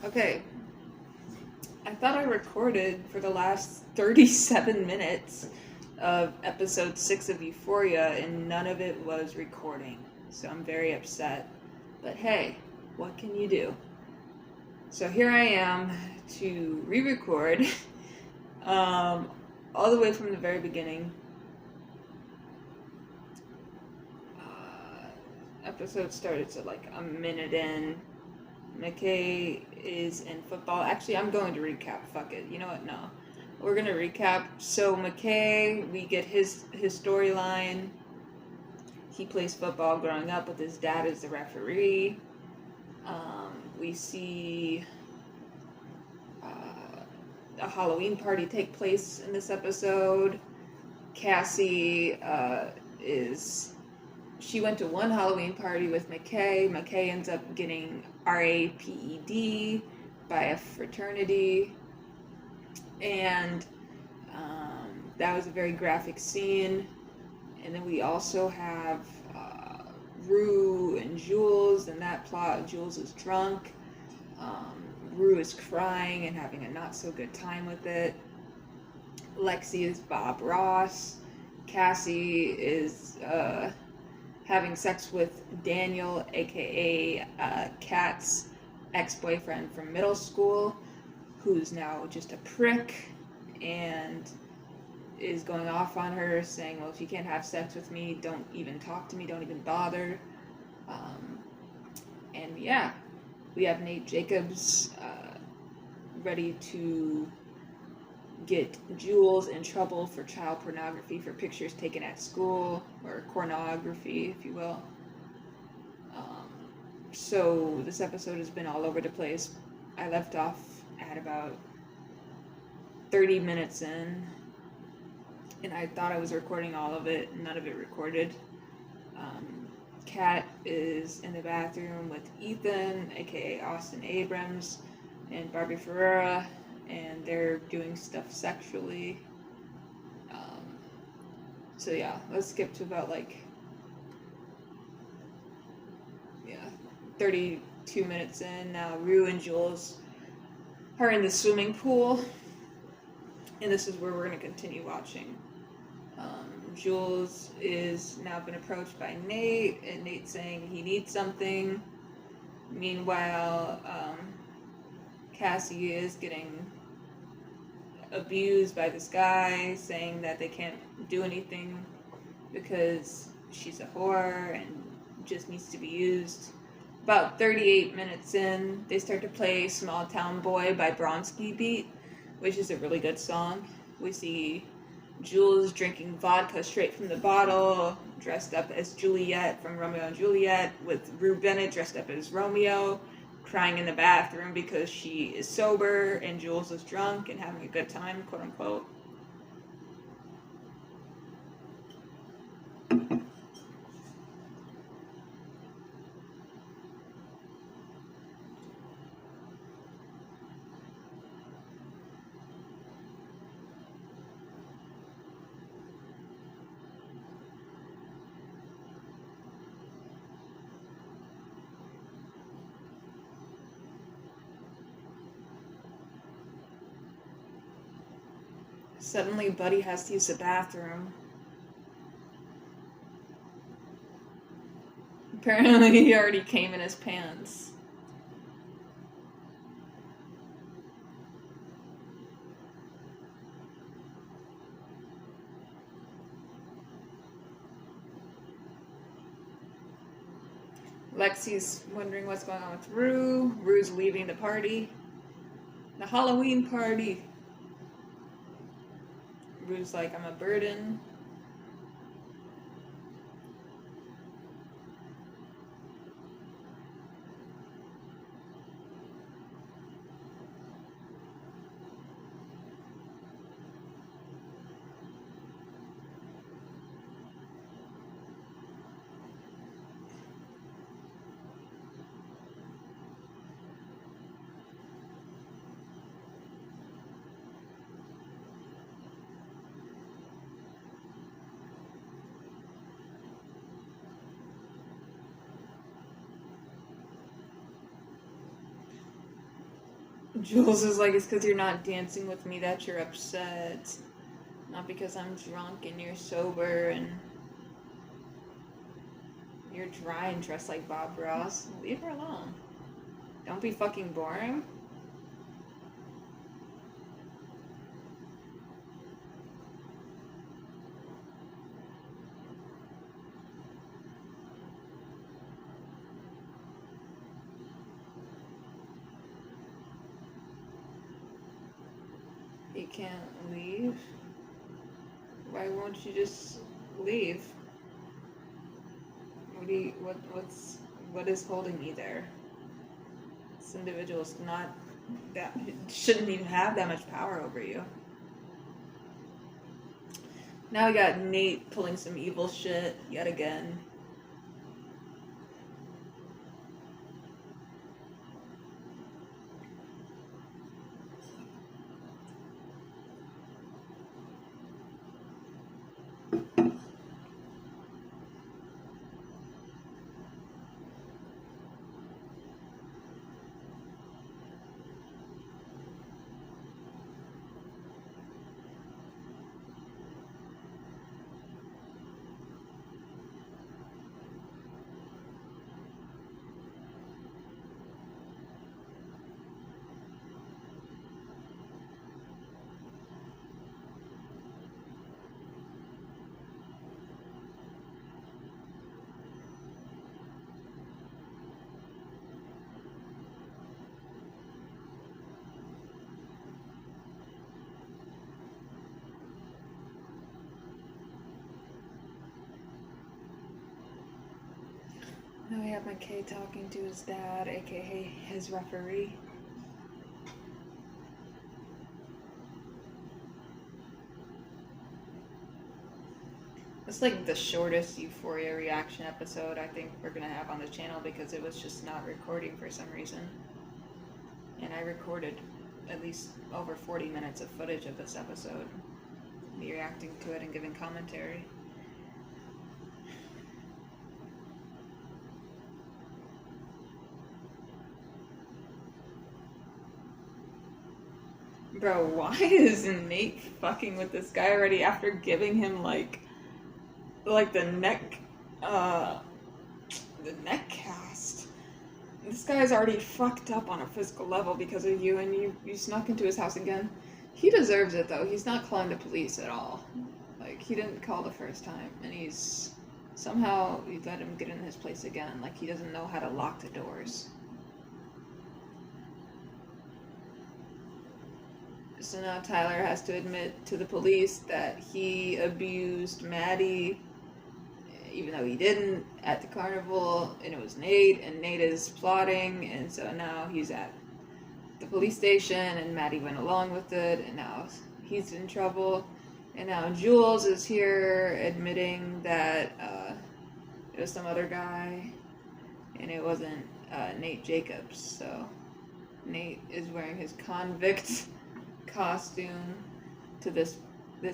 Okay, I thought I recorded for the last 37 minutes of episode 6 of Euphoria and none of it was recording. So I'm very upset. But hey, what can you do? So here I am to re record all the way from the very beginning. Episode started so like a minute in. McKay is in football. Actually, I'm going to recap. Fuck it. You know what? No. We're going to recap. So, McKay, we get his storyline. He plays football growing up with his dad as the referee. We see a Halloween party take place in this episode. Cassie she went to one Halloween party with McKay. McKay ends up getting RAPED by a fraternity. And that was a very graphic scene. And then we also have Rue and Jules. In that plot, Jules is drunk. Rue is crying and having a not so good time with it. Lexi is Bob Ross. Cassie is having sex with Daniel, aka Kat's ex-boyfriend from middle school, who's now just a prick and is going off on her, saying, well, if you can't have sex with me, don't even talk to me, don't even bother. And yeah, we have Nate Jacobs ready to get Jules in trouble for child pornography for pictures taken at school, or pornography, if you will. So this episode has been all over the place. I left off at about 30 minutes in, and I thought I was recording all of it. None of it recorded. Kat is in the bathroom with Ethan, aka Austin Abrams, and Barbie Ferreira, and they're doing stuff sexually. So yeah, let's skip to about 32 minutes in. Now Rue and Jules are in the swimming pool, and this is where we're going to continue watching. Jules is now been approached by Nate, and Nate's saying he needs something. Meanwhile, Cassie is getting abused by this guy, saying that they can't do anything because she's a whore and just needs to be used. About 38 minutes in, they start to play Small Town Boy by Bronski Beat, which is a really good song. We see Jules drinking vodka straight from the bottle, dressed up as Juliet from Romeo and Juliet, with Rue Bennett dressed up as Romeo, crying in the bathroom because she is sober and Jules is drunk and having a good time, quote unquote. Suddenly, Buddy has to use the bathroom. Apparently, he already came in his pants. Lexi's wondering what's going on with Rue. Rue's leaving the party. The Halloween party. Rue's like, I'm a burden. Jules is like, it's because you're not dancing with me that you're upset. Not because I'm drunk and you're sober and you're dry and dressed like Bob Ross. Leave her alone. Don't be fucking boring. You can't leave? Why won't you just leave? What is holding me there? This individual's not that shouldn't even have that much power over you. Now we got Nate pulling some evil shit yet again. Now we have McKay talking to his dad, aka his referee. It's like the shortest Euphoria reaction episode I think we're gonna have on the channel because it was just not recording for some reason. And I recorded at least over 40 minutes of footage of this episode. Me reacting to it and giving commentary. Bro, why is Nate fucking with this guy already after giving him like the neck cast? This guy's already fucked up on a physical level because of you, and you snuck into his house again. He deserves it though. He's not calling the police at all. Like, he didn't call the first time, and he's somehow you let him get in his place again. Like, he doesn't know how to lock the doors. So now Tyler has to admit to the police that he abused Maddie, even though he didn't, at the carnival, and it was Nate, and Nate is plotting, and so now he's at the police station, and Maddie went along with it, and now he's in trouble, and now Jules is here admitting that it was some other guy, and it wasn't Nate Jacobs, so Nate is wearing his convict costume to this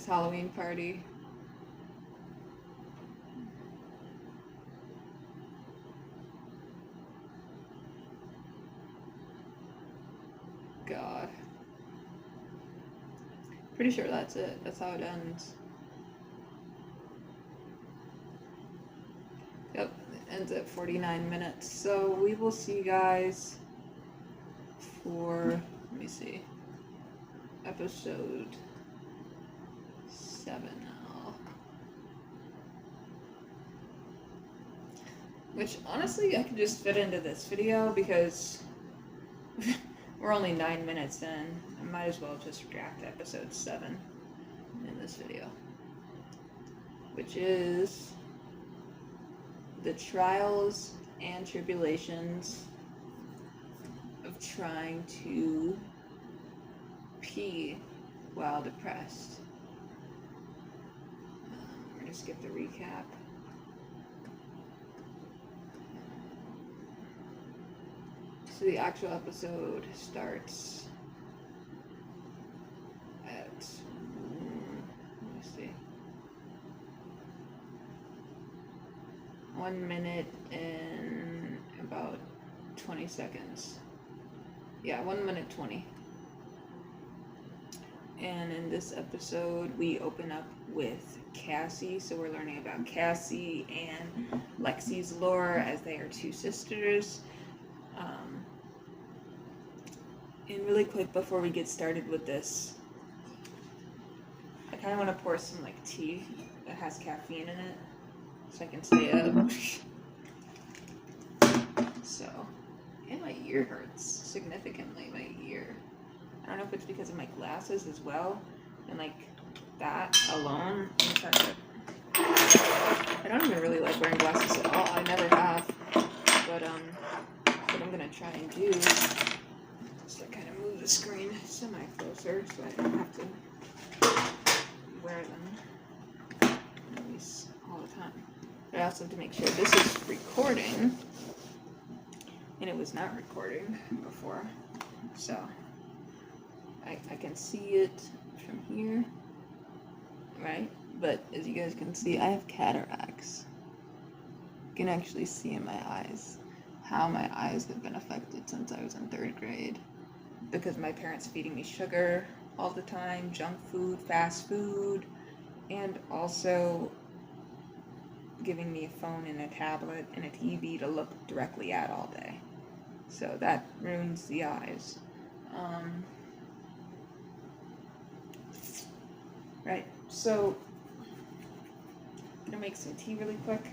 Halloween party. God. Pretty sure that's it. That's how it ends. Yep, it ends at 49 minutes. So we will see you guys for, let me see, episode 7 now. Which, honestly, I could just fit into this video because we're only 9 minutes in. I might as well just react to episode 7 in this video. Which is the trials and tribulations of trying to pee while depressed. We're gonna skip the recap. So the actual episode starts at, let me see, 1 minute and about 20 seconds. Yeah, 1 minute 20. And in this episode, we open up with Cassie. So we're learning about Cassie and Lexi's lore as they are two sisters. And really quick before we get started with this, I kind of want to pour some like tea that has caffeine in it so I can stay up. So, and my ear hurts significantly, my ear. I don't know if it's because of my glasses as well, and like that alone. I don't even really like wearing glasses at all. I never have. But what I'm gonna try and do is to kind of move the screen semi-closer so I don't have to wear them at least all the time. But I also have to make sure this is recording, and it was not recording before, so I can see it from here, right? But as you guys can see, I have cataracts. You can actually see in my eyes how my eyes have been affected since I was in 3rd grade because my parents feeding me sugar all the time, junk food, fast food, and also giving me a phone and a tablet and a TV to look directly at all day. So that ruins the eyes. Right, so I'm gonna make some tea really quick.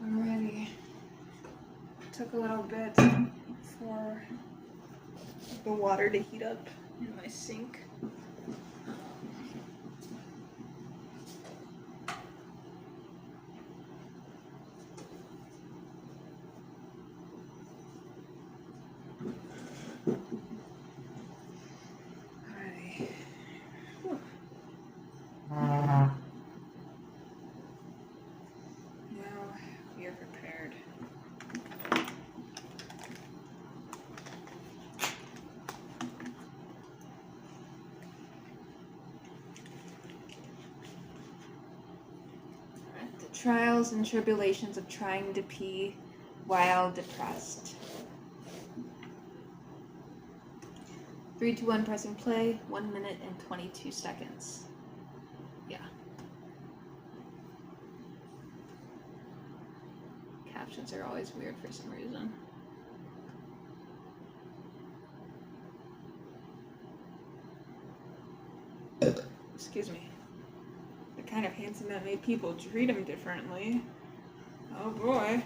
Alrighty. Took a little bit for the water to heat up in my sink. Alrighty. Whew. Now we are prepared. The trials and tribulations of trying to pee while depressed. 3, 2, 1, pressing play. 1 minute and 22 seconds. Yeah. Captions are always weird for some reason. Excuse me. The kind of handsome that made people treat him differently. Oh boy.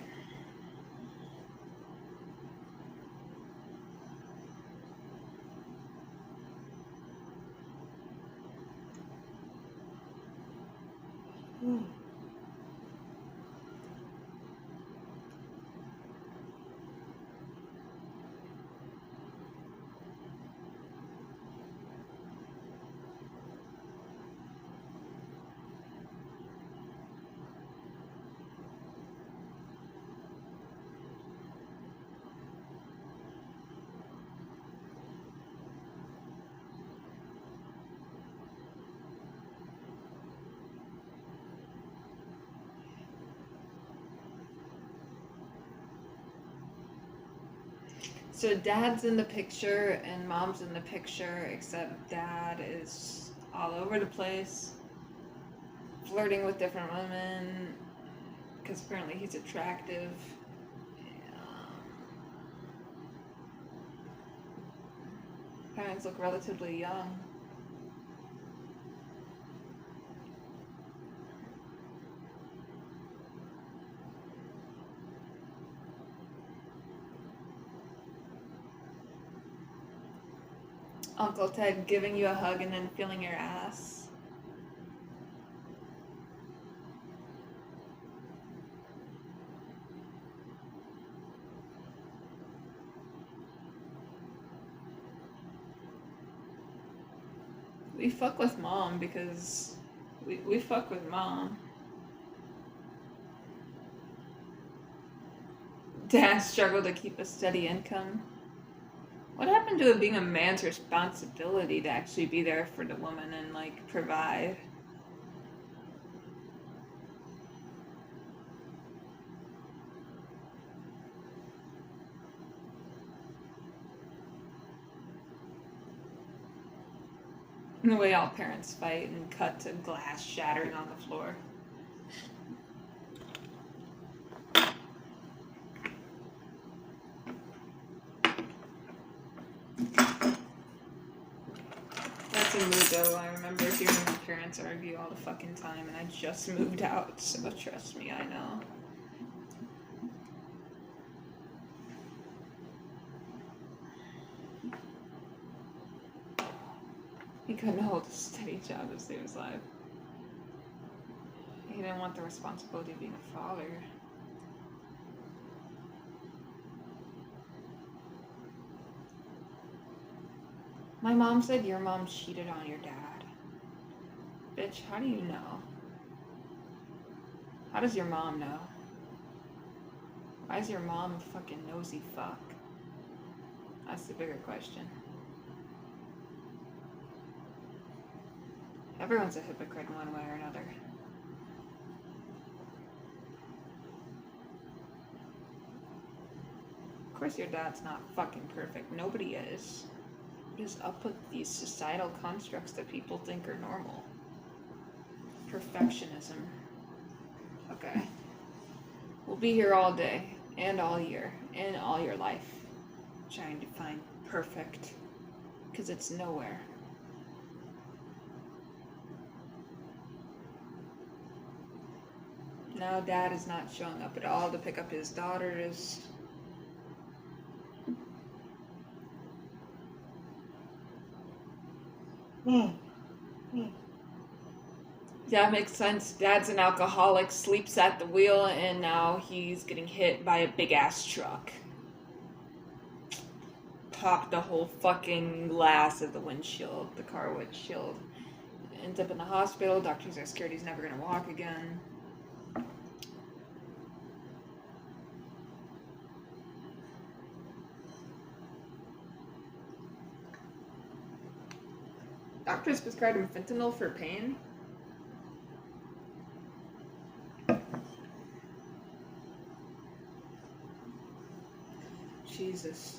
Ooh. So dad's in the picture and mom's in the picture, except dad is all over the place, flirting with different women, because apparently he's attractive. Parents look relatively young. Uncle Ted giving you a hug and then feeling your ass. We fuck with mom because we fuck with mom. Dad struggled to keep a steady income. What happened to it being a man's responsibility to actually be there for the woman and, like, provide? The way all parents fight and cut to glass shattering on the floor. That's a mood though. I remember hearing my parents argue all the fucking time, and I just moved out, so trust me, I know. He couldn't hold a steady job to save his life. He didn't want the responsibility of being a father. My mom said your mom cheated on your dad. Bitch, how do you know? How does your mom know? Why is your mom a fucking nosy fuck? That's the bigger question. Everyone's a hypocrite in one way or another. Of course your dad's not fucking perfect. Nobody is. What is up with these societal constructs that people think are normal? Perfectionism. Okay. We'll be here all day, and all year, and all your life, trying to find perfect, because it's nowhere. Now dad is not showing up at all to pick up his daughters. Yeah, makes sense. Dad's an alcoholic, sleeps at the wheel, and now he's getting hit by a big ass truck. Popped the whole fucking glass of the windshield, the car windshield. Ends up in the hospital. Doctors are scared he's never gonna walk again. Doctors prescribed him fentanyl for pain. Jesus.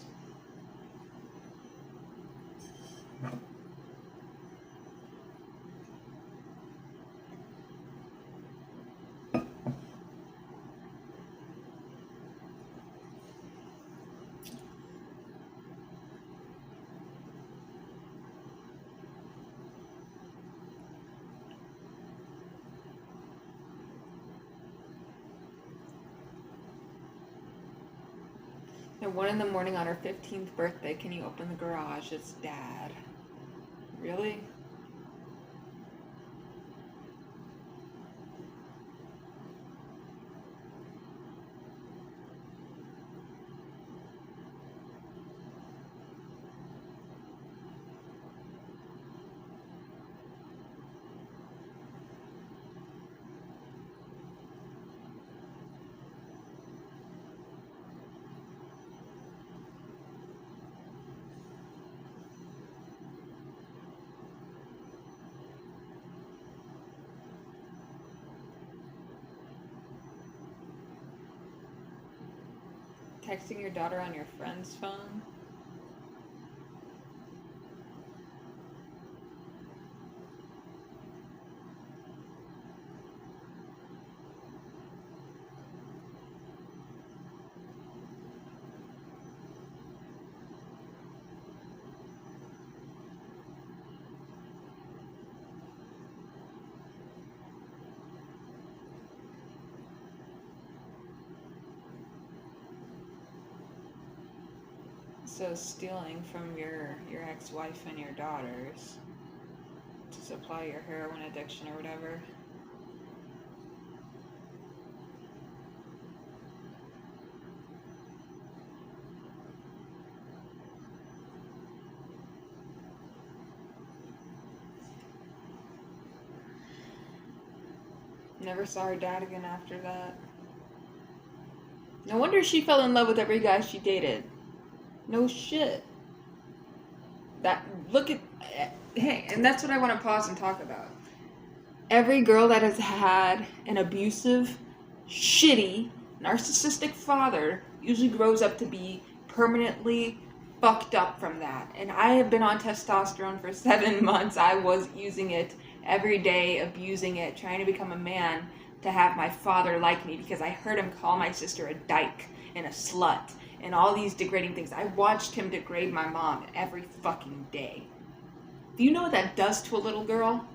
At 1 in the morning on her 15th birthday, can you open the garage? It's Dad. Really? texting your daughter on your friend's phone? So stealing from your ex-wife and your daughters to supply your heroin addiction or whatever. Never saw her dad again after that. No wonder she fell in love with every guy she dated. No shit. Hey, and that's what I want to pause and talk about. Every girl that has had an abusive, shitty, narcissistic father usually grows up to be permanently fucked up from that. And I have been on testosterone for 7 months. I was using it every day, abusing it, trying to become a man to have my father like me because I heard him call my sister a dyke and a slut and all these degrading things. I watched him degrade my mom every fucking day. Do you know what that does to a little girl?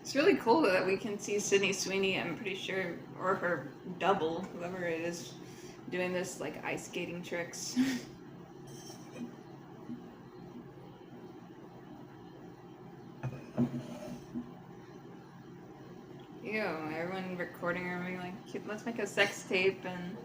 It's really cool that we can see Sydney Sweeney, I'm pretty sure, or her double, whoever it is, doing this like ice skating tricks. Ew, everyone recording her being like, let's make a sex tape and...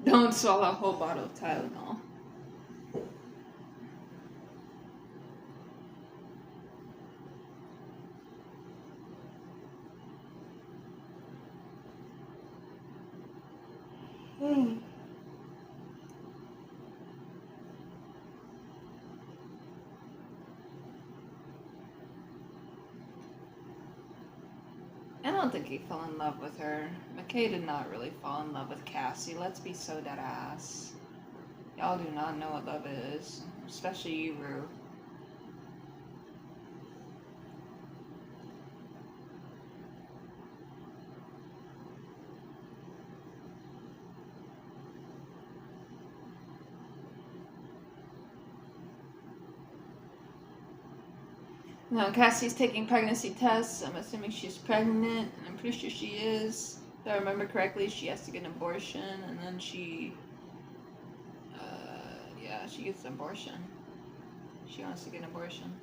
Don't swallow a whole bottle of Tylenol. I don't think he fell in love with her. McKay did not really fall in love with Cassie. Let's be so dead ass. Y'all do not know what love is. Especially you, Rue. No, Cassie's taking pregnancy tests. I'm assuming she's pregnant, and I'm pretty sure she is. If I remember correctly, she has to get an abortion, and then she gets an abortion. She wants to get an abortion.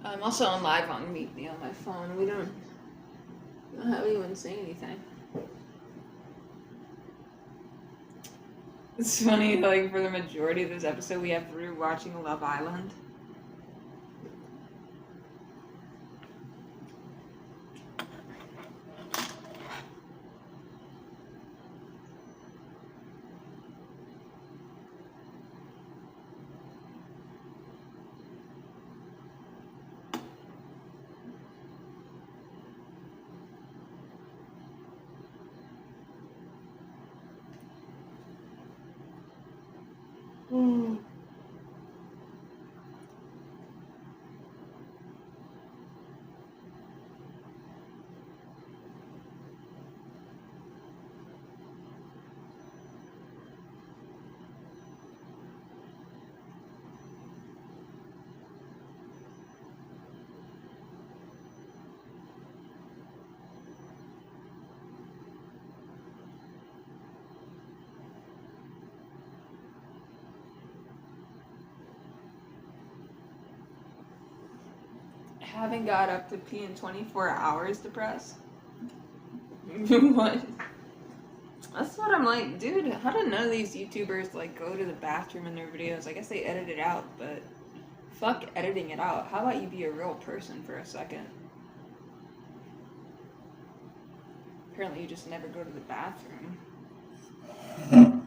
I'm also on live on Meet Me on my phone. We don't have anyone say anything. It's funny, like, for the majority of this episode, we have Rue watching Love Island. haven't got up to pee in 24 hours depressed. What? That's what I'm like, dude, how do none of these YouTubers like go to the bathroom in their videos? I guess they edit it out, but fuck editing it out. How about you be a real person for a second? Apparently you just never go to the bathroom. Or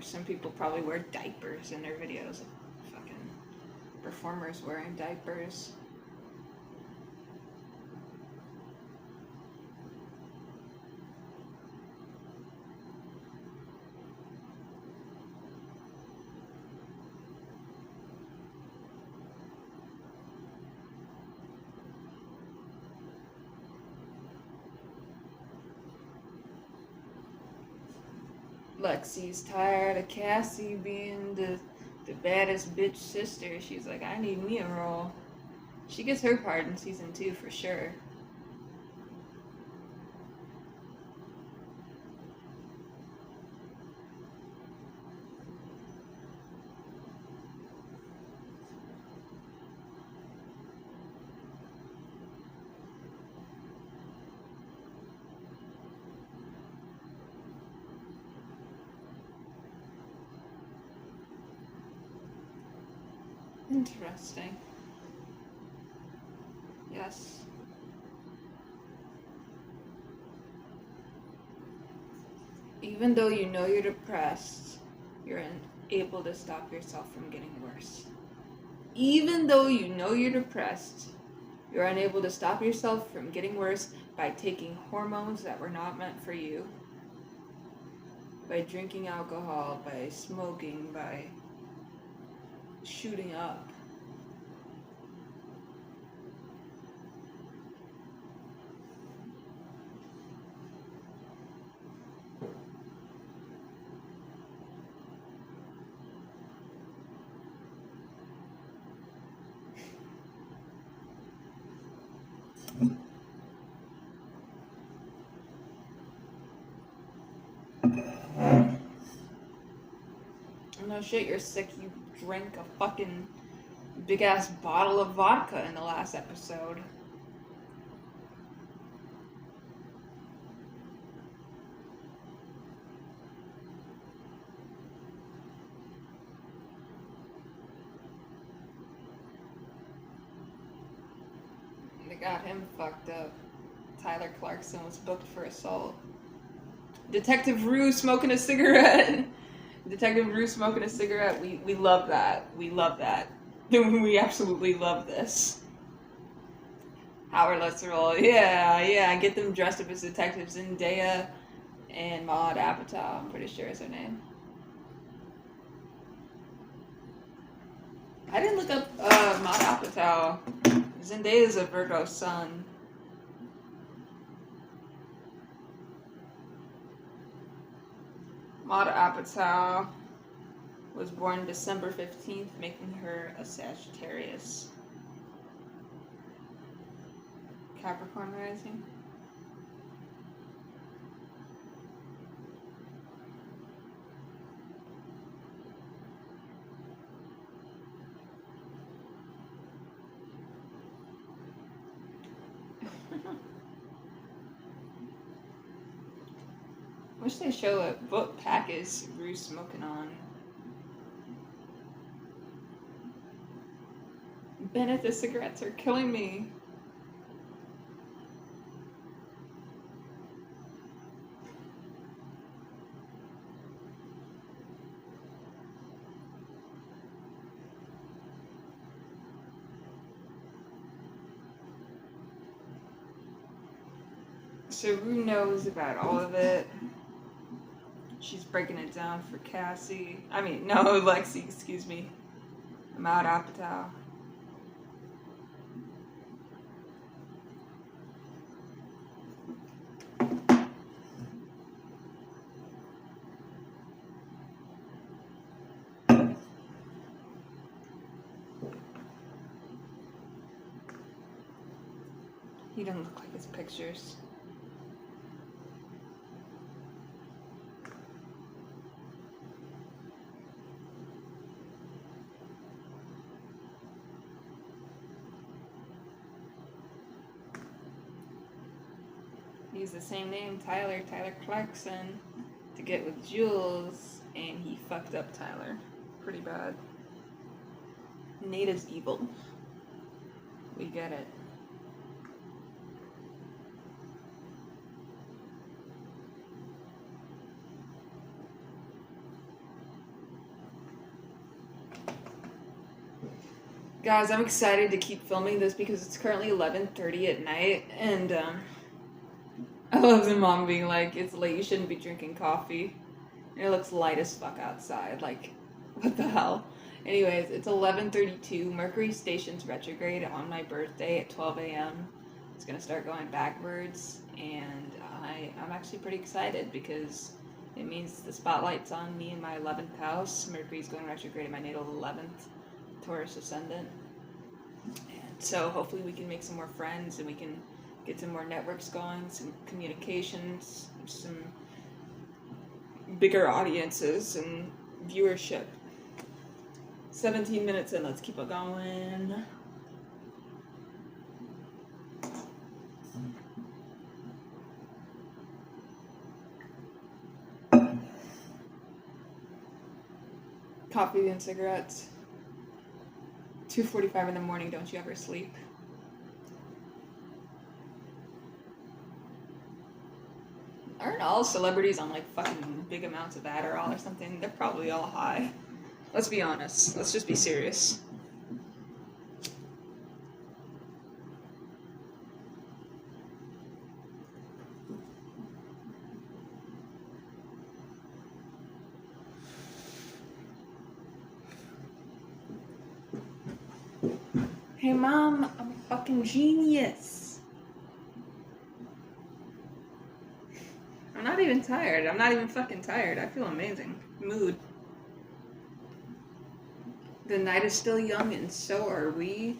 some people probably wear diapers in their videos. Fucking performers wearing diapers. Lexi's tired of Cassie being the baddest bitch sister. She's like, I need me a role. She gets her part in season 2 for sure. Interesting. Yes. Even though you know you're depressed, you're unable to stop yourself from getting worse. Even though you know you're depressed, you're unable to stop yourself from getting worse by taking hormones that were not meant for you, by drinking alcohol, by smoking, by shooting up. No shit, you're sick. You drank a fucking big ass bottle of vodka in the last episode. They got him fucked up. Tyler Clarkson was booked for assault. Detective Rue smoking a cigarette. Detective Rue smoking a cigarette. We love that. We love that. We absolutely love this. Howard, let's roll. Yeah. Get them dressed up as detectives. Zendaya and Maud Apatow, I'm pretty sure is her name. I didn't look up Maud Apatow. Zendaya is a Virgo sun. Maud Apatow was born December 15th, making her a Sagittarius. Capricorn rising. Wish they show what pack is Bruce smoking on. Bennett, the cigarettes are killing me. So Rue knows about all of it. She's breaking it down for Cassie. Lexi, excuse me. Maud Apatow. He doesn't look like his pictures. He's the same name, Tyler Clarkson, to get with Jules, and he fucked up Tyler. Pretty bad. Nate is evil. We get it. Guys, I'm excited to keep filming this because it's currently 11:30 at night, and I love the mom being like, it's late, you shouldn't be drinking coffee. And it looks light as fuck outside, like, what the hell? Anyways, it's 11:32, Mercury stations retrograde on my birthday at 12 a.m. It's gonna start going backwards, and I'm actually pretty excited because it means the spotlight's on me in my 11th house. Mercury's going retrograde in my natal 11th. Taurus ascendant, and so hopefully we can make some more friends and we can get some more networks going, some communications, some bigger audiences and viewership. 17 minutes in, let's keep it going. Coffee and cigarettes. 2:45 in the morning, don't you ever sleep? Aren't all celebrities on like fucking big amounts of Adderall or something? They're probably all high. Let's be honest. Let's just be serious. Hey mom, I'm a fucking genius. I'm not even tired. I'm not even fucking tired. I feel amazing. Mood. The night is still young and so are we.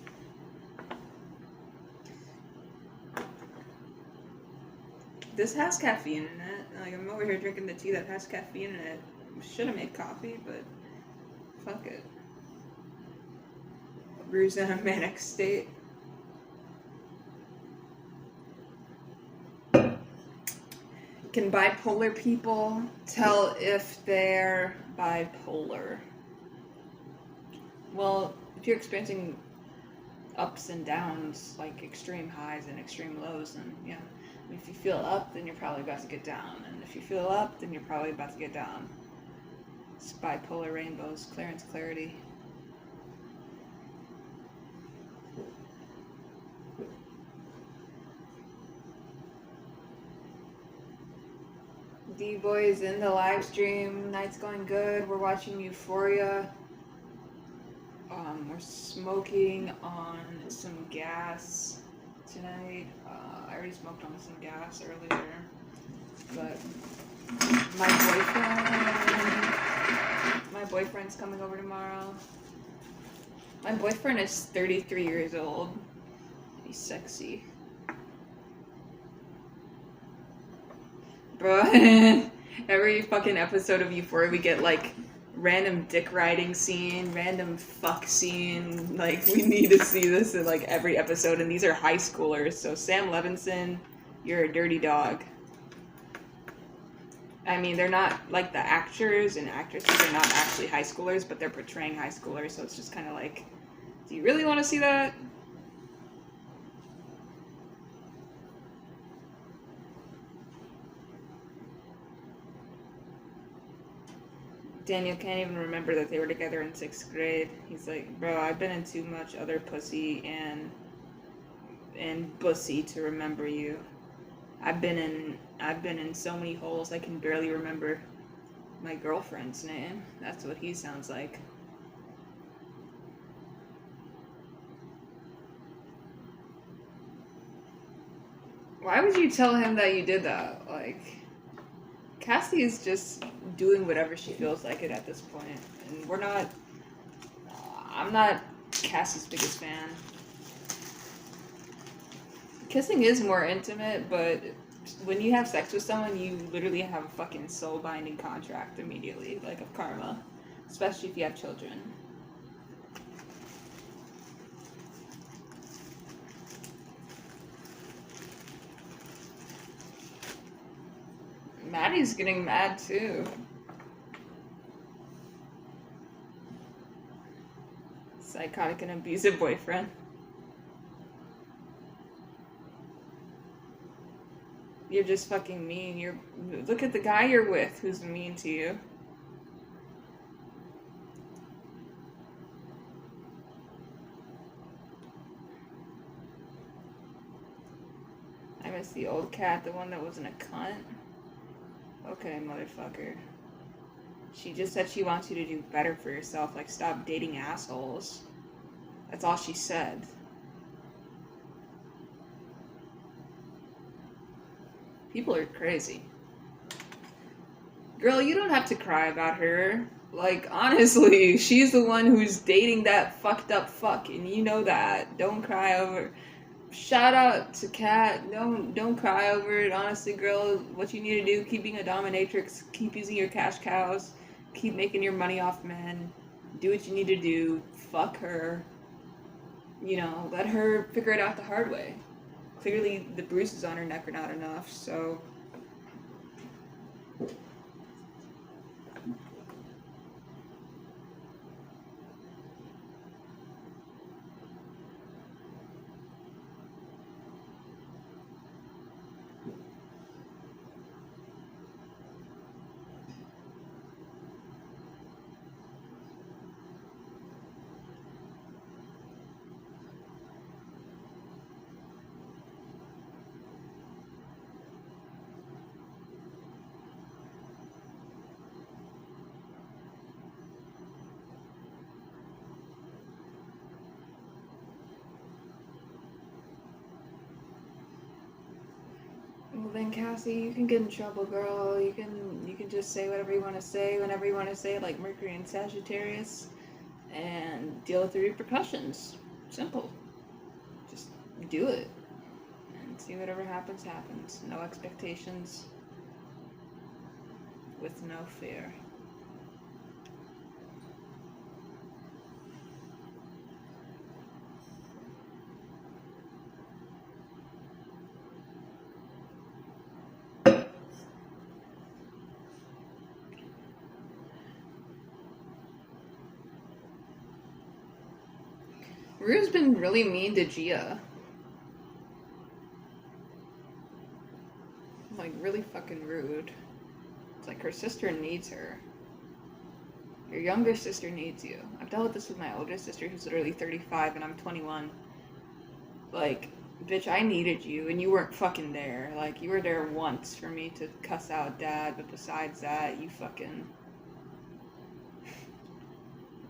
This has caffeine in it. Like, I'm over here drinking the tea that has caffeine in it. Should have made coffee, but fuck it. Brews in a manic state. Can bipolar people tell if they're bipolar? Well, if you're experiencing ups and downs, like extreme highs and extreme lows, then yeah. If you feel up, then you're probably about to get down. And if you feel up, then you're probably about to get down. It's bipolar rainbows, clearance, clarity. D-Boy's in the live stream. Night's going good. We're watching Euphoria. We're smoking on some gas tonight. I already smoked on some gas earlier. But my boyfriend's coming over tomorrow. My boyfriend is 33 years old. He's sexy. Bro, every fucking episode of Euphoria we get like random dick riding scene, random fuck scene. Like, we need to see this in like every episode, and these are high schoolers. So Sam Levinson, you're a dirty dog. I mean, they're not like the actors and actresses are not actually high schoolers, but they're portraying high schoolers, so it's just kind of like, do you really want to see that? Daniel can't even remember that they were together in 6th grade. He's like, bro, I've been in too much other pussy and bussy to remember you. I've been in so many holes I can barely remember my girlfriend's name. That's what he sounds like. Why would you tell him that you did that? Like, Cassie is just doing whatever she feels like it at this point. And I'm not Cassie's biggest fan. Kissing is more intimate, but when you have sex with someone, you literally have a fucking soul-binding contract immediately, like of karma. Especially if you have children. Daddy's getting mad too. Psychotic and abusive boyfriend. You're just fucking mean. Look at the guy you're with who's mean to you. I miss the old cat, the one that wasn't a cunt. Okay, motherfucker. She just said she wants you to do better for yourself, like stop dating assholes. That's all she said. People are crazy. Girl, you don't have to cry about her. Like, honestly, she's the one who's dating that fucked up fuck, and you know that. Don't cry over. Shout out to Kat. Don't cry over it. Honestly, girl, what you need to do, keep being a dominatrix, keep using your cash cows, keep making your money off men, do what you need to do, fuck her. You know, let her figure it out the hard way. Clearly, the bruises on her neck are not enough, so... Well then, Cassie, you can get in trouble, girl. You can just say whatever you want to say whenever you want to say it, like Mercury and Sagittarius, and deal with the repercussions. Simple. Just do it and see whatever happens, happens. No expectations, with no fear. Rue's been really mean to Gia. Like, really fucking rude. It's like her sister needs her. Your younger sister needs you. I've dealt with this with my older sister who's literally 35 and I'm 21. Like, bitch, I needed you and you weren't fucking there. Like, you were there once for me to cuss out dad, but besides that, you fucking...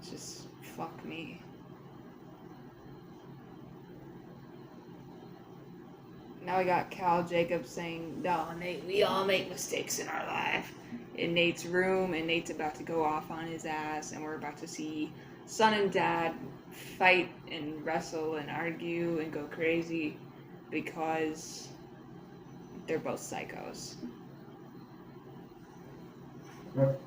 just fuck me. Now we got Cal Jacobs saying, no, Nate, we all make mistakes in our life. In Nate's room, and Nate's about to go off on his ass, and we're about to see son and dad fight and wrestle and argue and go crazy because they're both psychos. Yep.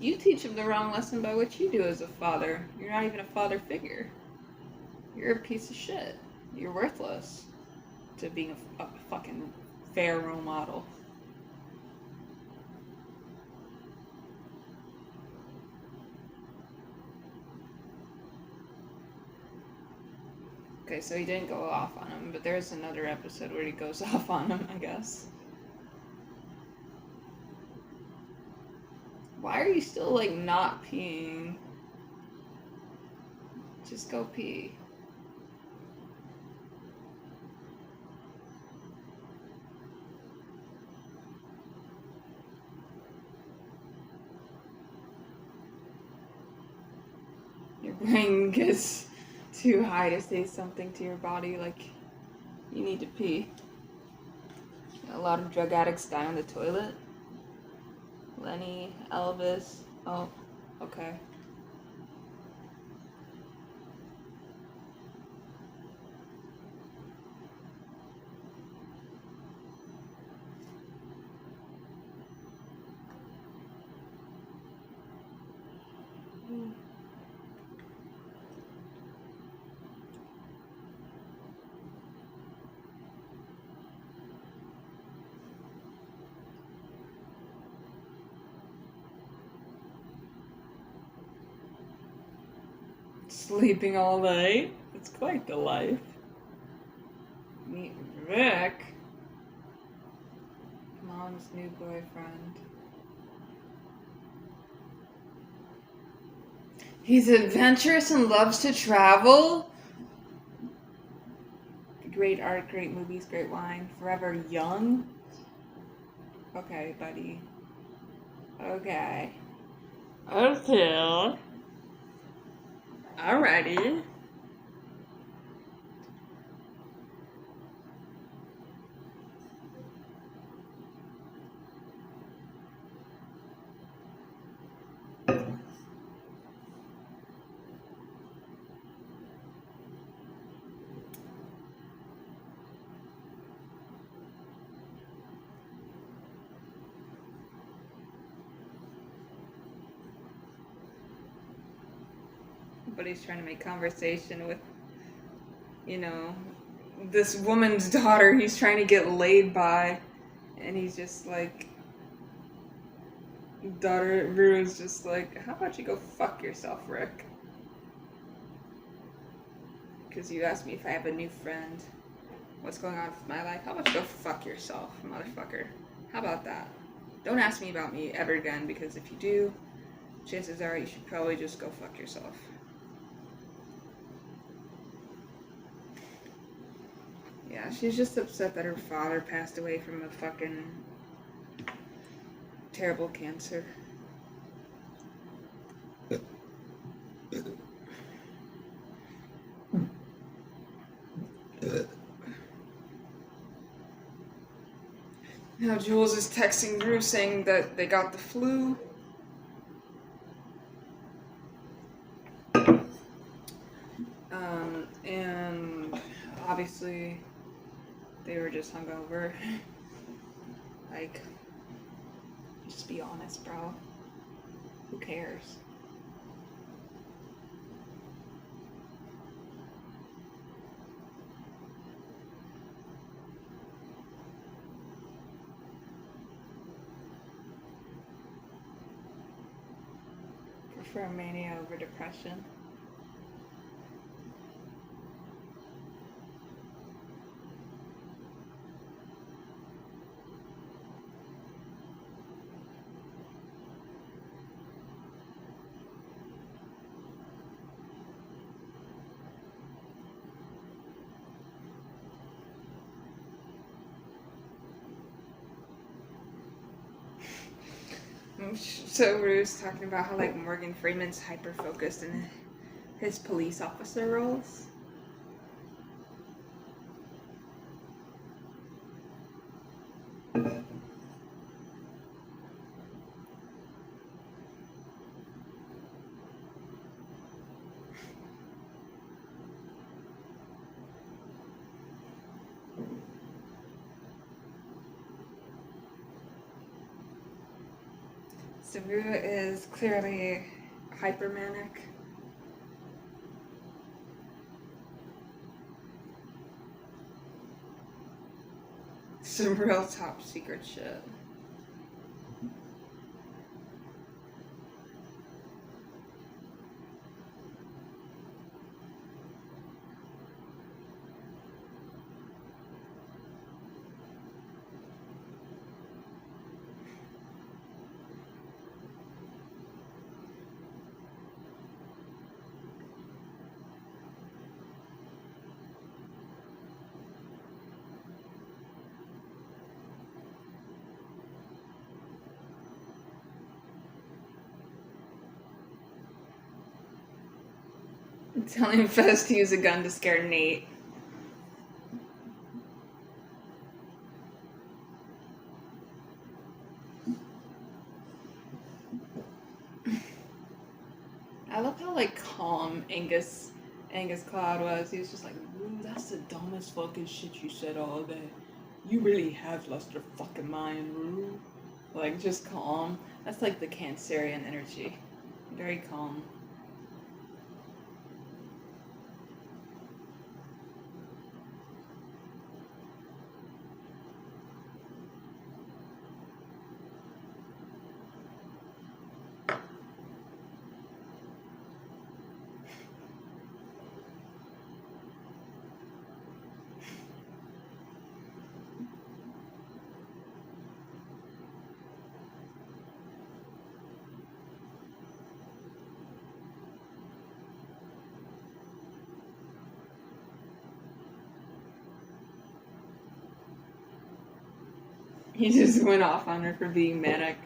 You teach him the wrong lesson by what you do as a father. You're not even a father figure. You're a piece of shit. You're worthless to being a fucking fair role model. Okay, so he didn't go off on him, but there's another episode where he goes off on him, I guess. Why are you still, like, not peeing? Just go pee. Your brain gets too high to say something to your body, like, you need to pee. A lot of drug addicts die on the toilet. Lenny, Elvis. Oh, okay. Sleeping all night? It's quite the life. Meet Rick, mom's new boyfriend. He's adventurous and loves to travel. Great art, great movies, great wine. Forever young. Okay, buddy. Okay. Okay. Alrighty. But he's trying to make conversation with, this woman's daughter he's trying to get laid by. And he's just like, daughter Rue's just like, how about you go fuck yourself, Rick? Because you asked me if I have a new friend. What's going on with my life? How about you go fuck yourself, motherfucker? How about that? Don't ask me about me ever again, because if you do, chances are you should probably just go fuck yourself. Yeah, she's just upset that her father passed away from a fucking terrible cancer. Now Jules is texting Drew saying that they got the flu. And obviously they were just hungover. Like, just be honest, bro. Who cares? Prefer mania over depression. So Rue's talking about how like Morgan Freeman's hyper focused in his police officer roles. So Rue is clearly hypermanic. Some real top secret shit. Telling Fez to use a gun to scare Nate. I love how like calm Angus Cloud was. He was just like, "Ooh, that's the dumbest fucking shit you said all day. You really have lost your fucking mind, Rue." Like, just calm. That's like the Cancerian energy. Very calm. He just went off on her for being manic.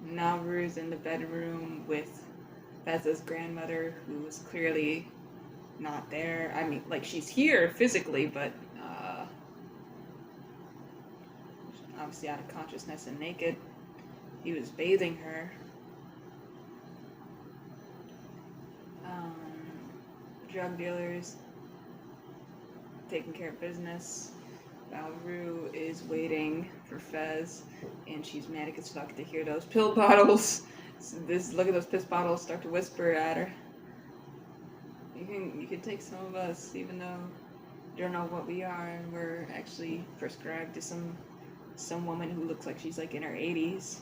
Naru's in the bedroom with Fez's grandmother, who is clearly not there. I mean, like, she's here physically, but obviously out of consciousness and naked. He was bathing her. Drug dealers taking care of business. Naru is waiting for Fez, and she's manic as fuck to hear those pill bottles. So look at those piss bottles start to whisper at her. You can take some of us, even though you don't know what we are, and we're actually prescribed to some woman who looks like she's like in her 80s.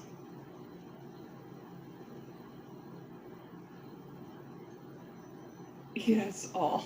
Yes, all.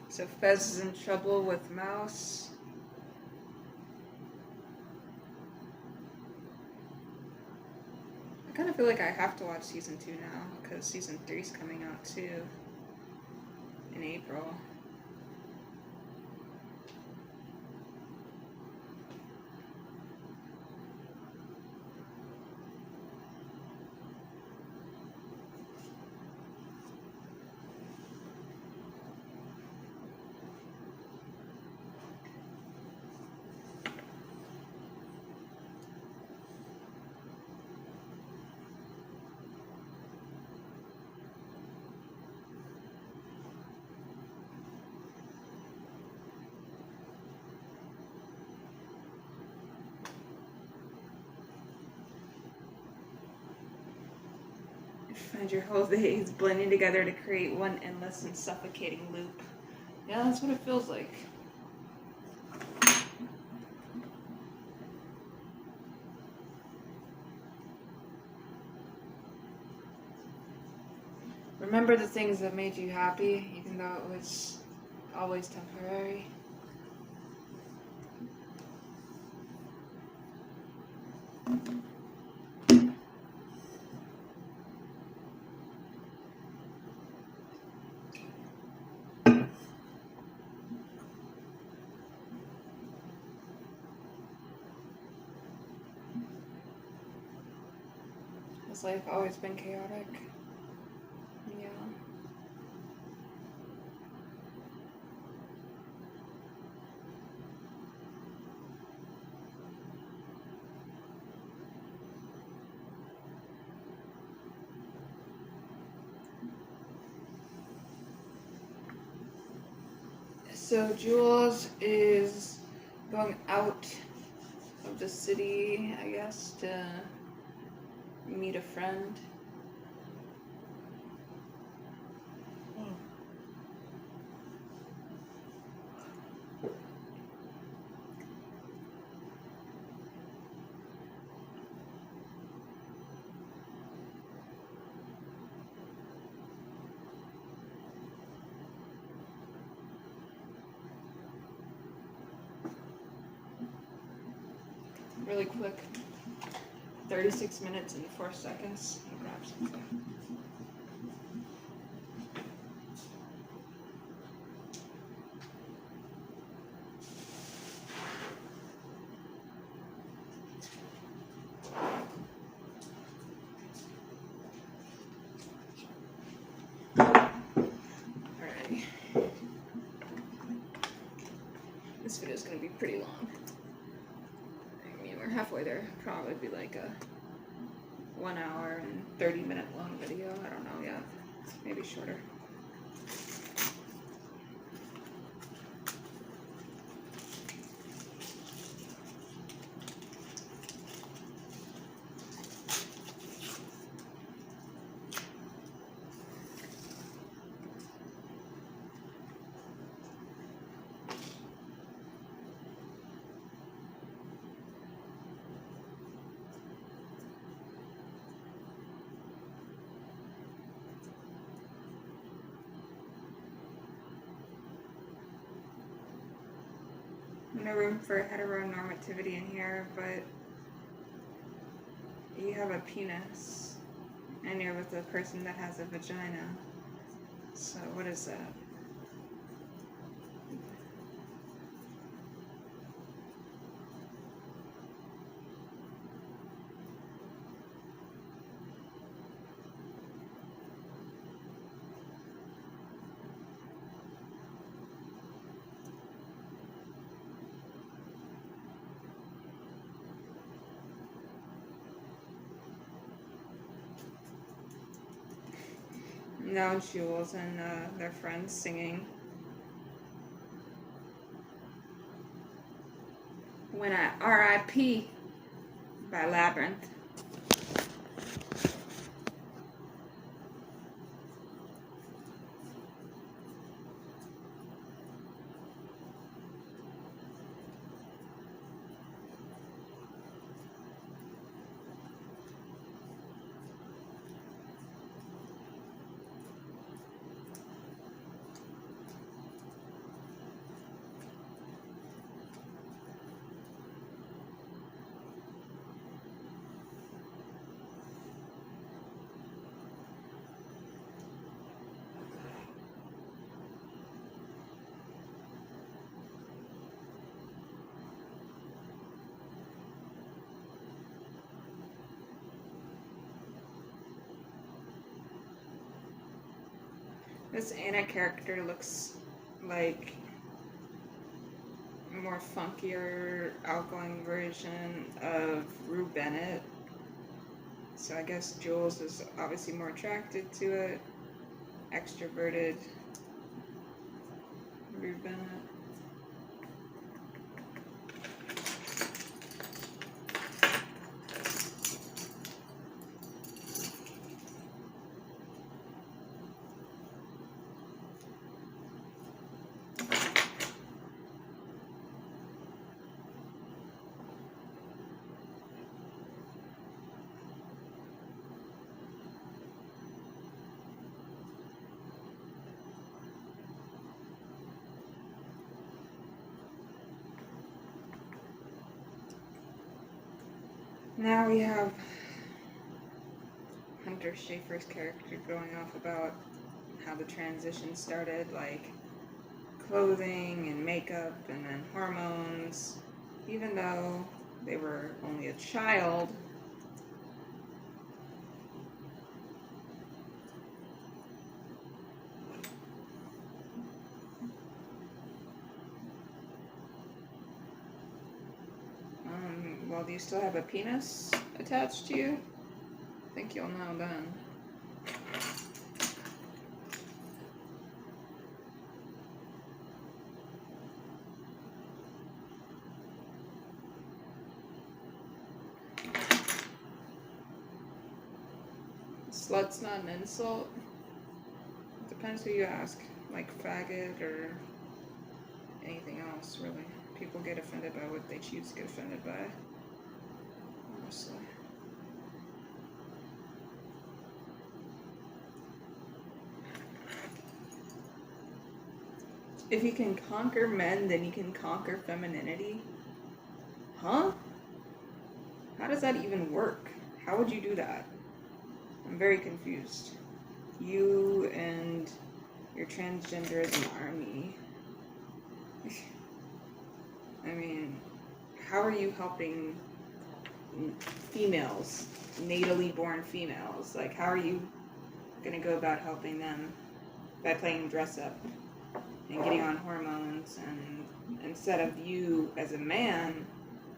So Fez is in trouble with Mouse. I kind of feel like I have to watch season 2 now, because season 3 is coming out too in April. Find your whole days blending together to create one endless and suffocating loop. Yeah, that's what it feels like. Remember the things that made you happy, even though it was always temporary. Has life always been chaotic? Yeah. So Jules is going out of the city, I guess, to meet a friend. Really quick, 36 minutes and 4 seconds. Alrighty. This video is going to be pretty long. I mean, we're halfway there. Probably be like a 1 hour and 30-minute long video. I don't know yet. Maybe shorter. No room for heteronormativity in here, but you have a penis and you're with a person that has a vagina. So what is that? No, Jules and their friends singing When I R.I.P. by Labyrinth. This Anna character looks like a more funkier, outgoing version of Rue Bennett. So I guess Jules is obviously more attracted to it. Extroverted Rue Bennett. Now we have Hunter Schafer's character going off about how the transition started, like clothing and makeup and then hormones. Even though they were only a child, well, do you still have a penis attached to you? I think you'll know then. Slut's not an insult. Depends who you ask. Like faggot or anything else, really. People get offended by what they choose to get offended by. Honestly. If you can conquer men, then you can conquer femininity? Huh? How does that even work? How would you do that? I'm very confused. You and your transgenderism army. I mean, how are you helping females, natally born females? Like, how are you gonna go about helping them? By playing dress up and getting on hormones, and instead of you as a man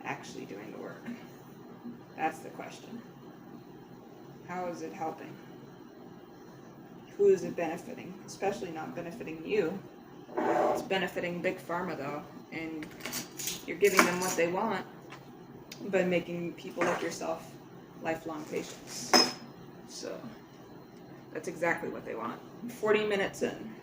actually doing the work? That's the question. How is it helping? Who is it benefiting? Especially not benefiting you. It's benefiting Big Pharma though, and you're giving them what they want by making people like yourself lifelong patients. So that's exactly what they want. 40 minutes in.